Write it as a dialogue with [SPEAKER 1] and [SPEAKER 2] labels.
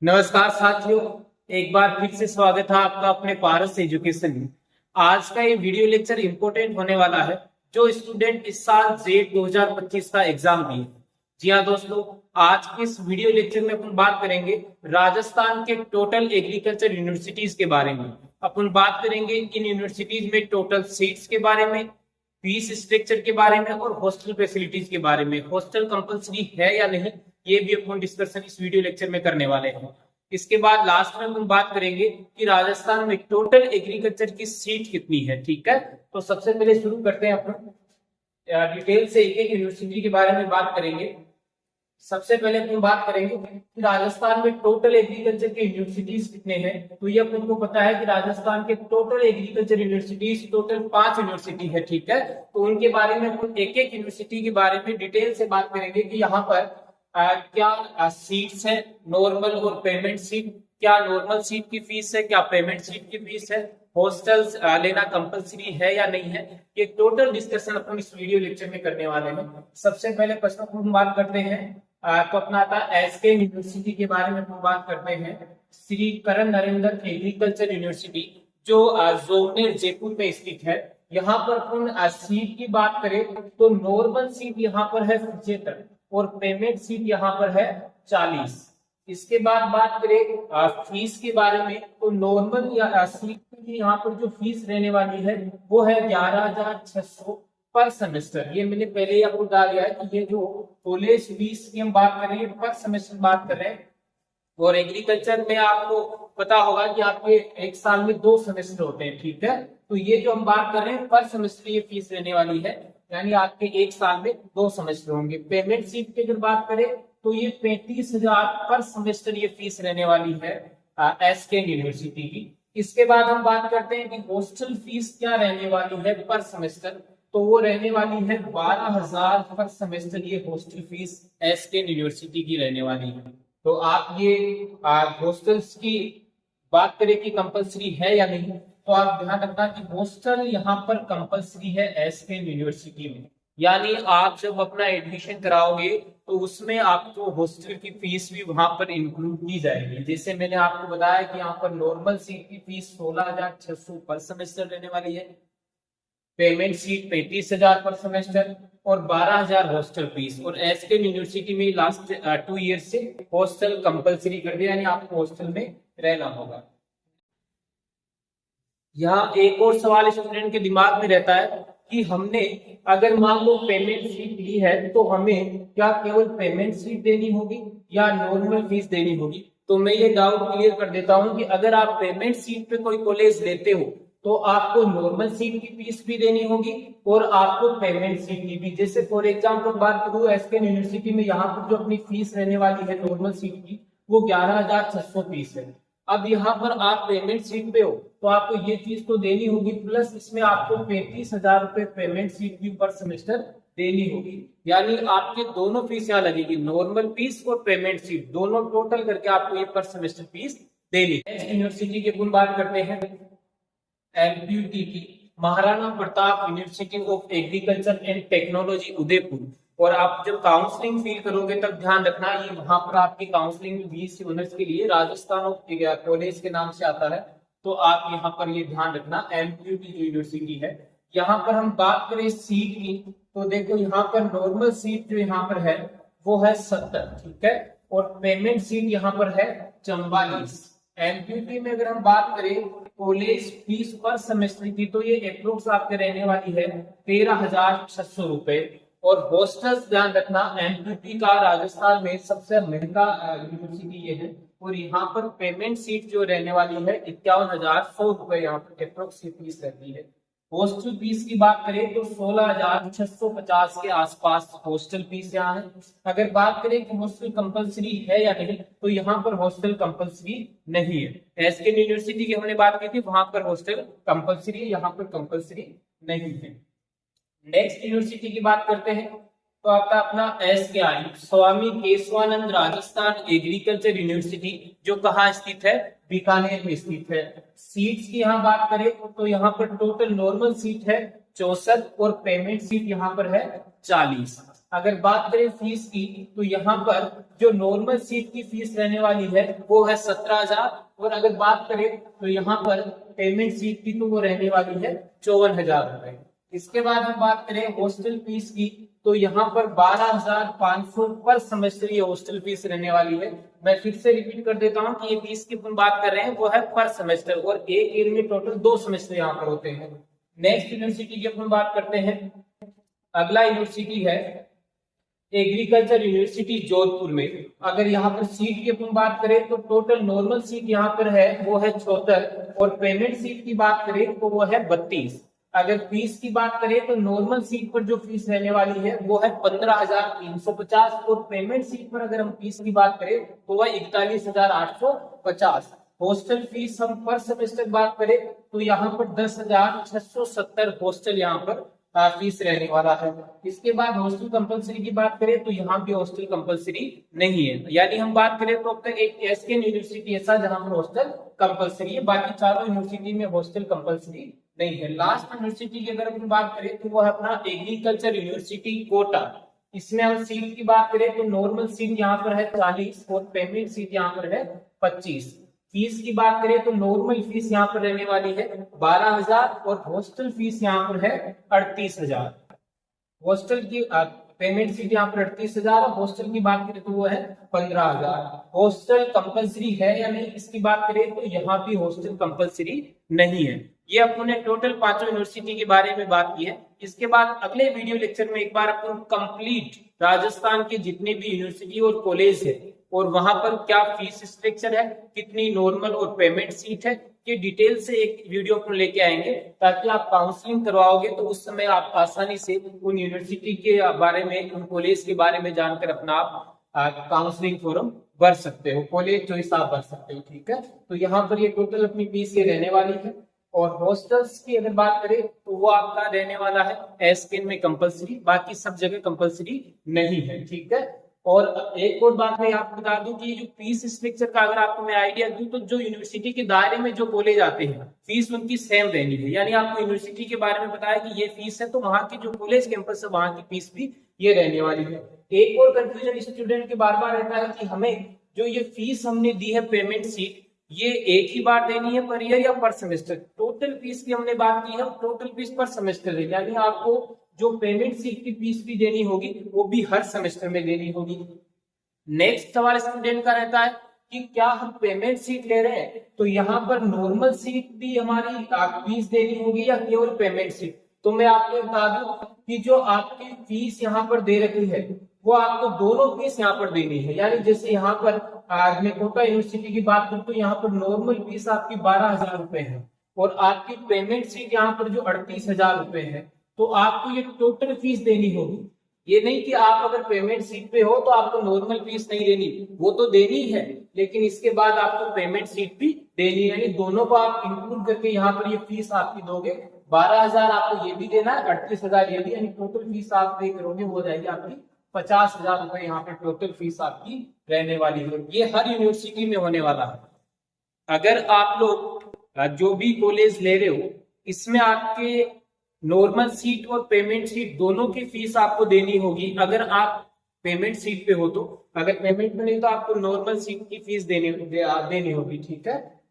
[SPEAKER 1] नमस्कार साथियों, एक बार फिर से स्वागत है आपका अपने पारस एजुकेशन में। आज का ये वीडियो लेक्चर इंपॉर्टेंट होने वाला है जो स्टूडेंट इस साल जेट 2025 का एग्जाम दिए। जी हाँ दोस्तों, आज के इस वीडियो लेक्चर में अपन बात करेंगे राजस्थान के टोटल एग्रीकल्चर यूनिवर्सिटीज के बारे में। अपन बात करेंगे इन यूनिवर्सिटीज में टोटल सीट्स के बारे में, फीस स्ट्रक्चर के बारे में और हॉस्टल फैसिलिटीज के बारे में। हॉस्टल कंपलसरी है या नहीं, ये भी अपन डिस्कशन इस वीडियो लेक्चर में करने वाले हैं। इसके बाद लास्ट में हम बात करेंगे कि राजस्थान में टोटल एग्रीकल्चर की सीट कितनी है। ठीक है, तो सबसे पहले शुरू करते हैं अपन डिटेल से एक एक यूनिवर्सिटी के बारे में बात करेंगे। सबसे पहले अपन बात करेंगे कि राजस्थान में टोटल एग्रीकल्चर के यूनिवर्सिटीज कितने हैं। तो ये अपन को पता है कि राजस्थान के total agriculture universities total 5 university है। ठीक है, तो उनके बारे में अपन एक एक यूनिवर्सिटी के बारे में डिटेल से बात करेंगे कि यहाँ पर क्या सीट्स है, नॉर्मल और पेमेंट सीट, क्या नॉर्मल सीट की फीस है, क्या पेमेंट सीट की फीस है, हॉस्टल्स लेना कंपलसरी है या नहीं है। ये टोटल डिस्कशन अपन इस वीडियो लेक्चर में करने वाले हैं। सबसे पहले प्रश्न को हम बात करते हैं तो अपना आता है एसके यूनिवर्सिटी के बारे में हम बात करते हैं। श्री करण नरेंद्र एग्रीकल्चर यूनिवर्सिटी जो जोगनेर जयपुर में स्थित है। यहाँ पर अपन सीट की बात करें तो नॉर्मल सीट यहाँ पर है 75 और पेमेंट सीट यहाँ पर है 40। इसके बाद बात करें फीस के बारे में तो नॉर्मल या सीट की यहाँ पर जो फीस रहने वाली है वो है 11,600 पर सेमेस्टर। ये मैंने पहले ही आपको बता दिया है कि ये जो कॉलेज फीस की हम बात कर रहे हैं पर सेमेस्टर बात कर रहे हैं। और एग्रीकल्चर में आपको पता होगा कि आपके एक साल में 2 सेमेस्टर होते हैं। ठीक है, तो ये जो हम बात कर रहे हैं पर सेमेस्टर ये फीस रहने वाली है, यानी आपके एक साल में 2 सेमेस्टर होंगे। पेमेंट सीट की अगर बात करें तो ये 35,000 पर सेमेस्टर ये फीस रहने वाली है एसके यूनिवर्सिटी की। इसके बाद हम बात करते हैं कि हॉस्टल फीस क्या रहने वाली है पर सेमेस्टर, तो वो रहने वाली है 12,000 पर सेमेस्टर। ये हॉस्टल फीस एसके यूनिवर्सिटी की रहने वाली है। तो आप ये हॉस्टल्स की बात करें कि कंपलसरी है या नहीं, तो आप ध्यान रखना कि हॉस्टल यहाँ पर कंपलसरी है एसके यूनिवर्सिटी में। यानी आप जब अपना एडमिशन कराओगे तो उसमें आपको हॉस्टल की फीस भी वहां पर इंक्लूड की जाएगी। जैसे मैंने आपको बताया कि यहाँ पर नॉर्मल सीट की फीस 16,600 पर सेमेस्टर रहने वाली है, पेमेंट सीट 35,000 पर सेमेस्टर और 12,000 हॉस्टल फीस। और एसके यूनिवर्सिटी में लास्ट 2 ईयर से हॉस्टल कंपलसरी कर दिया, यानी आपको हॉस्टल में रहना होगा। यहाँ एक और सवाल स्टूडेंट के दिमाग में रहता है कि हमने अगर मान लो पेमेंट सीट ली है तो हमें क्या केवल पेमेंट सीट देनी होगी या नॉर्मल फीस देनी होगी। तो मैं ये डाउट क्लियर कर देता हूँ कि अगर आप पेमेंट सीट पे कोई कॉलेज लेते हो तो आपको नॉर्मल सीट की फीस भी देनी होगी और आपको पेमेंट सीट की भी। जैसे फॉर एग्जाम्पल बात करूँ एसके यूनिवर्सिटी में यहाँ पर जो अपनी फीस रहने वाली है नॉर्मल सीट की वो 11,600 फीस है। अब यहाँ पर आप पेमेंट सीट पे हो तो आपको ये फीस तो देनी होगी, प्लस इसमें आपको 35,000 रुपए पेमेंट सीट भी पर सेमेस्टर देनी होगी। यानी आपके दोनों फीस यहाँ लगेगी, नॉर्मल फीस और पेमेंट सीट दोनों टोटल करके आपको ये पर सेमेस्टर फीस देनी है। यूनिवर्सिटी की अपन बात करते हैं एमपीयूटी की, Maharana Pratap university of agriculture and technology Udaipur. और आप जब काउंसलिंग फील करोगे तब ध्यान रखना ये वहां पर आपकी काउंसलिंग बीएससी ऑनर्स के लिए राजस्थान ऑफ कॉलेज के नाम से आता है। तो आप यहाँ पर ये ध्यान रखना एमपीयूटी जो यूनिवर्सिटी है। यहाँ पर हम बात करें सीट की तो देखो यहाँ पर नॉर्मल सीट जो यहाँ पर है वो है 70। ठीक है, और पेमेंट सीट यहाँ पर है 44। एमपीयूटी में अगर हम बात करें कॉलेज फीस पर सेमेस्टर की तो ये अप्रोक्स आपके रहने वाली है 13,600 रुपए। और हॉस्टल्स ध्यान रखना एमपीयूटी का राजस्थान में सबसे महंगा यूनिवर्सिटी ये है। और यहाँ पर पेमेंट सीट जो रहने वाली है 51,100 रुपए यहाँ पर अप्रोक्स फीस रहती है। हॉस्टल फीस की बात करें तो 16,650 के आसपास हॉस्टल फीस यहाँ है। अगर बात करें कि हॉस्टल कंपलसरी है या नहीं तो यहाँ पर हॉस्टल कंपलसरी नहीं है। एसके यूनिवर्सिटी की हमने बात की थी वहां पर हॉस्टल कंपलसरी है, यहाँ पर कंपलसरी नहीं है। नेक्स्ट यूनिवर्सिटी की बात करते हैं तो आपका अपना एसकेआई स्वामी केशवानंद राजस्थान एग्रीकल्चर यूनिवर्सिटी जो कहाँ स्थित है, बीकानेर में स्थित है। सीट्स की यहाँ बात करें तो यहाँ पर टोटल नॉर्मल सीट है 64 और पेमेंट सीट यहाँ पर है 40। अगर बात करें फीस की तो यहाँ पर जो नॉर्मल सीट की फीस रहने वाली है वो है 17,000, और अगर बात करें तो यहाँ पर पेमेंट सीट की तो वो रहने वाली है 54,000 रुपए। इसके बाद हम बात करें हॉस्टल फीस की तो यहाँ पर 12,500 पर सेमेस्टर ये हॉस्टल फीस रहने वाली है। मैं फिर से रिपीट कर देता हूँ कि ये फीस की अपन बात कर रहे हैं वो है पर सेमेस्टर, और एक ईयर में टोटल 2 सेमेस्टर यहाँ पर होते हैं। नेक्स्ट यूनिवर्सिटी की अपन बात करते हैं। अगला यूनिवर्सिटी है एग्रीकल्चर यूनिवर्सिटी जोधपुर में। अगर यहाँ पर सीट की अपन बात करें तो टोटल नॉर्मल सीट यहाँ पर है वो है 74, और पेमेंट सीट की बात करें तो वो है 32। अगर फीस की बात करें तो नॉर्मल सीट पर जो फीस रहने वाली है वो है 15,350, और पेमेंट सीट पर अगर हम फीस की बात करें तो वह 41,850। हॉस्टल फीस हम पर सेमेस्टर बात करें तो यहाँ पर 10,670 हॉस्टल यहाँ पर फीस रहने वाला है। इसके बाद हॉस्टल कंपलसरी की बात करें तो यहाँ भी हॉस्टल कंपलसरी नहीं है, यानी हम बात करें तो अब तक एक एसके यूनिवर्सिटी ऐसा जहाँ पर हॉस्टल कंपलसरी है, बाकी चारों यूनिवर्सिटी में हॉस्टल कंपलसरी नहीं है। लास्ट यूनिवर्सिटी की अगर हम बात करें तो वो है अपना एग्रीकल्चर यूनिवर्सिटी कोटा। इसमें हम सीट की बात करें तो नॉर्मल सीट यहाँ पर है 40 और पेमेंट सीट यहाँ पर है 25। फीस की बात करें तो नॉर्मल फीस यहाँ पर रहने वाली है 12,000 और हॉस्टल फीस यहाँ पर है 38,000। हॉस्टल की पेमेंट सीट यहाँ पर 38,000 और हॉस्टल की बात करें तो वो है 15,000। हॉस्टल कंपलसरी है या नहीं इसकी बात करें तो यहाँ भी हॉस्टल कंपलसरी नहीं है। ये अपने टोटल 5 यूनिवर्सिटी के बारे में बात की है। इसके बाद अगले वीडियो लेक्चर में एक बार अपन कंप्लीट राजस्थान के जितने भी यूनिवर्सिटी और कॉलेज है और वहां पर क्या फीस स्ट्रक्चर है, कितनी नॉर्मल और पेमेंट सीट है, ये डिटेल से एक वीडियो को लेके आएंगे, ताकि आप काउंसलिंग करवाओगे तो उस समय आप आसानी से उन यूनिवर्सिटी के बारे में, उन कॉलेज के बारे में जानकर अपना आप काउंसलिंग फॉर्म भर सकते हो, कॉलेज चॉइस आप भर सकते हो। ठीक है, तो यहाँ पर ये टोटल अपनी फीस ये रहने वाली है। और हॉस्टल्स की अगर बात करें तो वो आपका रहने वाला है एसकेएन में कंपलसरी, बाकी सब जगह कंपलसरी नहीं है। ठीक है, और एक और बात मैं आपको बता दूं कि जो फीस स्ट्रक्चर का अगर आपको मैं आइडिया दूं तो जो यूनिवर्सिटी के दायरे में जो कॉलेज आते हैं फीस उनकी सेम रहनी है, यानी आपको यूनिवर्सिटी के बारे में बताया कि ये फीस है तो वहां की जो कॉलेज कैंपस है वहां की फीस भी ये रहने वाली है। एक और कंफ्यूजन स्टूडेंट के बार बार रहता है कि हमें जो ये फीस हमने दी है पेमेंट सीट, ये एक ही बार देनी है पर ईयर या पर सेमेस्टर। टोटल फीस की हमने बात की है, टोटल फीस पर सेमेस्टर है, यानी आपको जो पेमेंट सीट की फीस भी देनी होगी वो भी हर सेमेस्टर में देनी होगी। नेक्स्ट सवाल स्टूडेंट का रहता है कि क्या हम पेमेंट सीट ले रहे हैं तो यहाँ पर नॉर्मल सीट भी हमारी फीस देनी होगी या केवल पेमेंट सीट। तो मैं आपको बता दूं कि जो आपकी फीस यहाँ पर दे रखी है वो आपको दोनों फीस यहाँ पर देनी है। यानी जैसे यहाँ पर मैं कोटा यूनिवर्सिटी की बात करूं तो यहाँ पर नॉर्मल फीस आपकी 12,000 रुपए है और आपकी पेमेंट सीट यहाँ पर जो 38,000 रुपए है, तो आपको ये टोटल फीस देनी होगी। ये नहीं कि आप अगर पेमेंट सीट पे हो तो आपको नॉर्मल फीस नहीं देनी, वो तो देनी है, लेकिन इसके बाद आपको पेमेंट सीट भी देनी है, यानी दोनों को आप इंक्लूड करके यहाँ पर ये फीस आपकी दोगे। 12,000 आपको ये भी देना है, 38,000 ये भी, यानी टोटल फीस आप पे करोगे वो जाएगी आपकी 50,000 रुपए यहाँ पे टोटल फीस आपकी रहने वाली है। ये हर यूनिवर्सिटी में होने वाला है। अगर आप लोग जो भी कॉलेज ले रहे हो इसमें आपके नॉर्मल सीट और पेमेंट सीट दोनों की फीस आपको देनी होगी। अगर आप पेमेंट सीट पे हो तो, अगर पेमेंट में नहीं तो आपको नॉर्मल सीट की फीस देनी होगी। ठीक है।